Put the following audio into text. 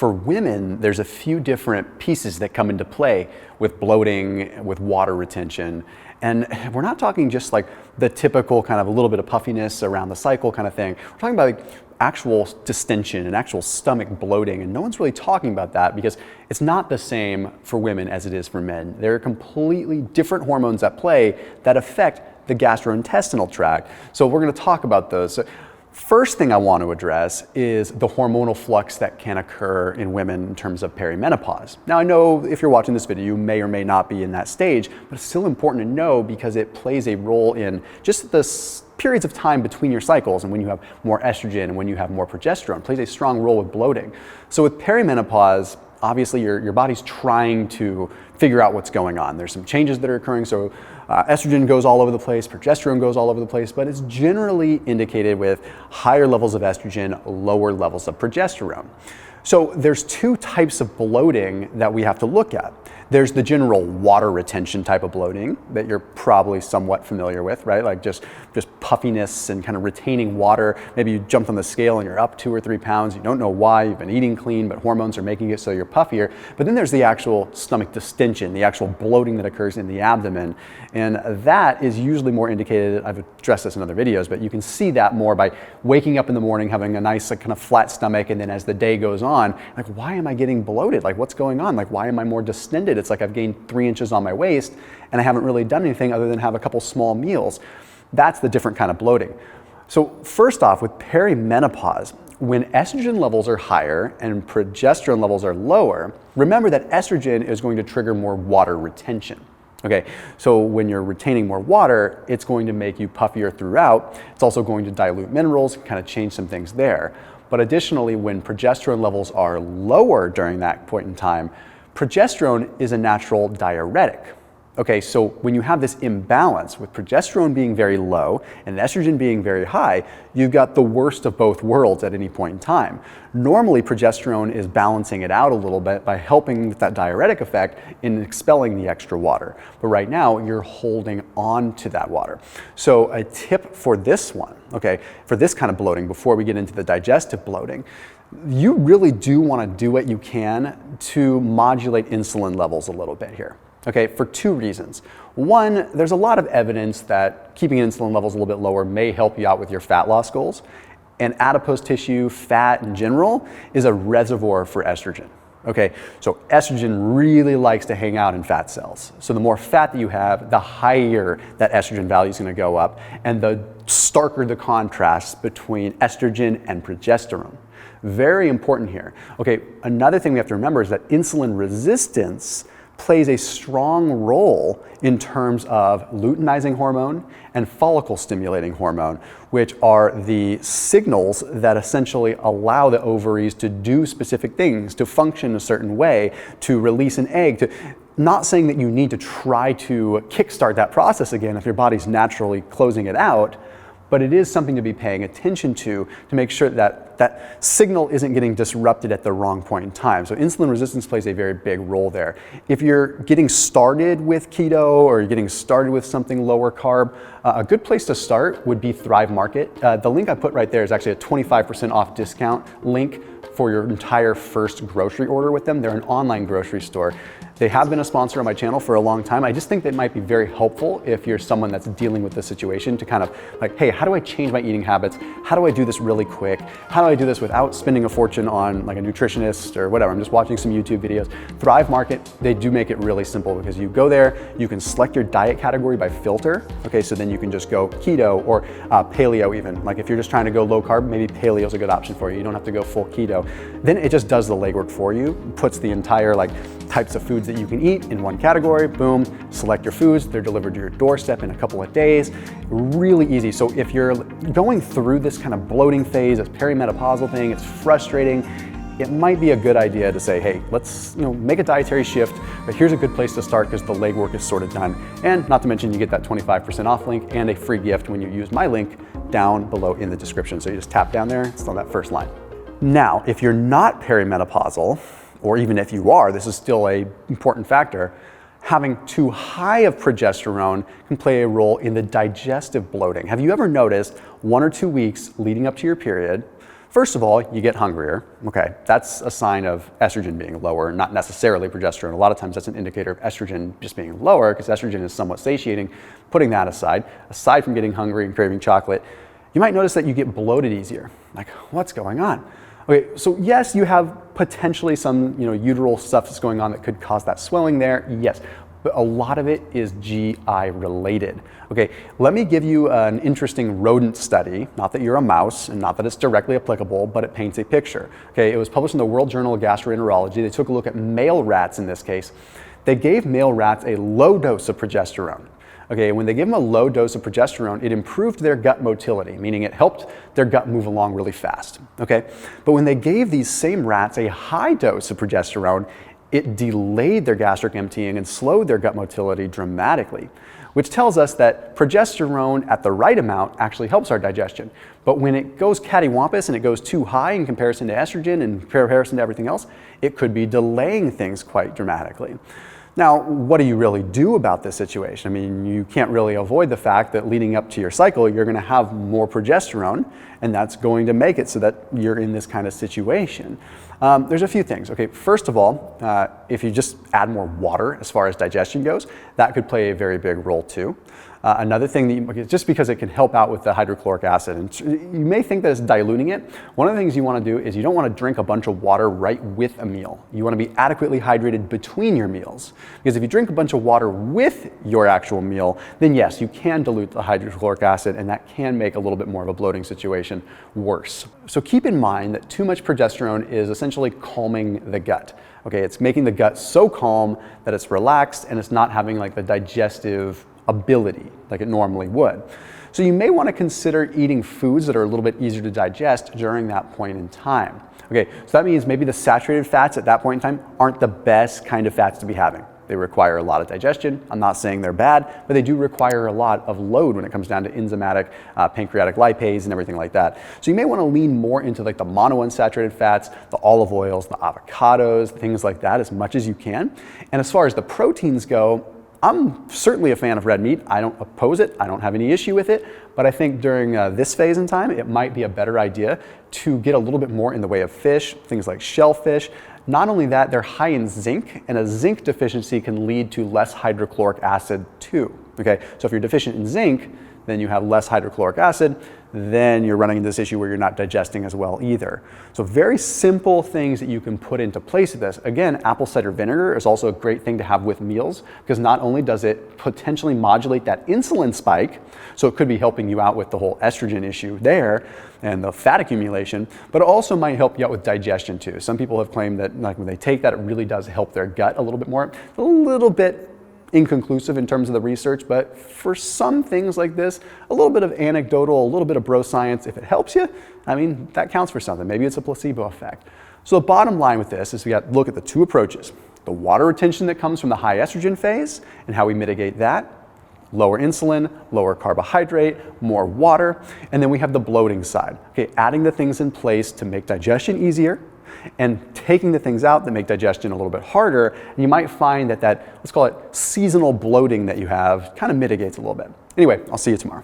for women, there's a few different pieces that come into play with bloating, with water retention. And we're not talking just like the typical kind of a little bit of puffiness around the cycle kind of thing. We're talking about like actual distension and actual stomach bloating. And no one's really talking about that because it's not the same for women as it is for men. There are completely different hormones at play that affect the gastrointestinal tract. So we're going to talk about those. So first thing I want to address is the hormonal flux that can occur in women in terms of perimenopause. Now I know if you're watching this video, you may or may not be in that stage, but it's still important to know because it plays a role in just the periods of time between your cycles and when you have more estrogen and when you have more progesterone. It plays a strong role with bloating. So with perimenopause, obviously your body's trying to figure out what's going on. There's some changes that are occurring. So estrogen goes all over the place, progesterone goes all over the place, but it's generally indicated with higher levels of estrogen, lower levels of progesterone. So there's two types of bloating that we have to look at. There's the general water retention type of bloating that you're probably somewhat familiar with, right? Like just puffiness and kind of retaining water. Maybe you jumped on the scale and you're up 2 or 3 pounds. You don't know why, you've been eating clean, but hormones are making it so you're puffier. But then there's the actual stomach distension, the actual bloating that occurs in the abdomen. And that is usually more indicated, I've addressed this in other videos, but you can see that more by waking up in the morning, having a nice like, kind of flat stomach, and then as the day goes on, like, why am I getting bloated? Like, what's going on? Like, why am I more distended? It's like I've gained 3 inches on my waist and I haven't really done anything other than have a couple small meals. That's the different kind of bloating. So first off, with perimenopause, when estrogen levels are higher and progesterone levels are lower, remember that estrogen is going to trigger more water retention. Okay, so when you're retaining more water, it's going to make you puffier throughout. It's also going to dilute minerals, kind of change some things there. But additionally, when progesterone levels are lower during that point in time, progesterone is a natural diuretic. Okay, so when you have this imbalance with progesterone being very low and estrogen being very high, you've got the worst of both worlds at any point in time. Normally, progesterone is balancing it out a little bit by helping with that diuretic effect in expelling the extra water. But right now, you're holding on to that water. So a tip for this one, okay, for this kind of bloating, before we get into the digestive bloating, you really do want to do what you can to modulate insulin levels a little bit here. Okay, for 2 reasons. One, there's a lot of evidence that keeping insulin levels a little bit lower may help you out with your fat loss goals. And adipose tissue, fat in general, is a reservoir for estrogen. Okay, so estrogen really likes to hang out in fat cells. So the more fat that you have, the higher that estrogen value is going to go up, and the starker the contrast between estrogen and progesterone. Very important here. Okay, another thing we have to remember is that insulin resistance plays a strong role in terms of luteinizing hormone and follicle stimulating hormone, which are the signals that essentially allow the ovaries to do specific things, to function a certain way, to release an egg. Not saying that you need to try to kickstart that process again if your body's naturally closing it out, but it is something to be paying attention to make sure that that signal isn't getting disrupted at the wrong point in time. So insulin resistance plays a very big role there. If you're getting started with keto or you're getting started with something lower carb, a good place to start would be Thrive Market. The link I put right there is actually a 25% off discount link for your entire first grocery order with them. They're an online grocery store. They have been a sponsor on my channel for a long time. I just think that might be very helpful if you're someone that's dealing with this situation to kind of like, hey, how do I change my eating habits? How do I do this really quick? How do I do this without spending a fortune on like a nutritionist or whatever? I'm just watching some YouTube videos. Thrive Market, they do make it really simple because you go there, you can select your diet category by filter. Okay, so then you can just go keto or paleo even. Like if you're just trying to go low carb, maybe paleo is a good option for you. You don't have to go full keto. Then it just does the legwork for you, puts the entire like types of foods that you can eat in one category, boom, select your foods, they're delivered to your doorstep in a couple of days. Really easy. So if you're going through this kind of bloating phase, this perimenopausal thing, it's frustrating, it might be a good idea to say, hey, let's make a dietary shift, but here's a good place to start because the legwork is sort of done. And not to mention you get that 25% off link and a free gift when you use my link down below in the description. So you just tap down there, it's on that first line. Now, if you're not perimenopausal, or even if you are, this is still an important factor, having too high of progesterone can play a role in the digestive bloating. Have you ever noticed 1 or 2 weeks leading up to your period, First of all, you get hungrier. Okay, that's a sign of estrogen being lower, not necessarily progesterone. A lot of times that's an indicator of estrogen just being lower because estrogen is somewhat satiating. Putting that aside from getting hungry and craving chocolate, you might notice that you get bloated easier. Like, what's going on? Okay, so yes, you have potentially some uteral stuff that's going on that could cause that swelling there, yes. But a lot of it is GI related. Okay, let me give you an interesting rodent study, not that you're a mouse and not that it's directly applicable, but it paints a picture. Okay, it was published in the World Journal of Gastroenterology. They took a look at male rats in this case. They gave male rats a low dose of progesterone. Okay, when they gave them a low dose of progesterone, it improved their gut motility, meaning it helped their gut move along really fast. Okay, but when they gave these same rats a high dose of progesterone, it delayed their gastric emptying and slowed their gut motility dramatically, which tells us that progesterone at the right amount actually helps our digestion. But when it goes cattywampus and it goes too high in comparison to estrogen and in comparison to everything else, it could be delaying things quite dramatically. Now, what do you really do about this situation? I mean, you can't really avoid the fact that leading up to your cycle, you're going to have more progesterone, and that's going to make it so that you're in this kind of situation. There's a few things. Okay, first of all, if you just add more water as far as digestion goes, that could play a very big role too. Another thing that just because it can help out with the hydrochloric acid, and you may think that it's diluting it. One of the things you want to do is you don't want to drink a bunch of water right with a meal. You want to be adequately hydrated between your meals. Because if you drink a bunch of water with your actual meal, then yes, you can dilute the hydrochloric acid, and that can make a little bit more of a bloating situation worse. So keep in mind that too much progesterone is essentially calming the gut. Okay, it's making the gut so calm that it's relaxed and it's not having like the digestive ability like it normally would. So you may want to consider eating foods that are a little bit easier to digest during that point in time. Okay, so that means maybe the saturated fats at that point in time aren't the best kind of fats to be having. They require a lot of digestion. I'm not saying they're bad, but they do require a lot of load when it comes down to enzymatic, pancreatic lipase and everything like that. So you may want to lean more into like the monounsaturated fats, the olive oils, the avocados, things like that as much as you can. And as far as the proteins go, I'm certainly a fan of red meat. I don't oppose it. I don't have any issue with it. But I think during this phase in time, it might be a better idea to get a little bit more in the way of fish, things like shellfish. Not only that, they're high in zinc, and a zinc deficiency can lead to less hydrochloric acid too. Okay, so if you're deficient in zinc, then you have less hydrochloric acid, then you're running into this issue where you're not digesting as well either. So very simple things that you can put into place with this. Again, apple cider vinegar is also a great thing to have with meals because not only does it potentially modulate that insulin spike, so it could be helping you out with the whole estrogen issue there and the fat accumulation, but it also might help you out with digestion too. Some people have claimed that like when they take that, it really does help their gut a little bit more. A little bit inconclusive in terms of the research, but for some things like this, a little bit of anecdotal, a little bit of bro science, if it helps you, I mean, that counts for something. Maybe it's a placebo effect. So the bottom line with this is we got to look at the two approaches. The water retention that comes from the high estrogen phase and how we mitigate that. Lower insulin, lower carbohydrate, more water, and then we have the bloating side. Okay, adding the things in place to make digestion easier, and taking the things out that make digestion a little bit harder, and you might find that let's call it seasonal bloating that you have kind of mitigates a little bit. Anyway, I'll see you tomorrow.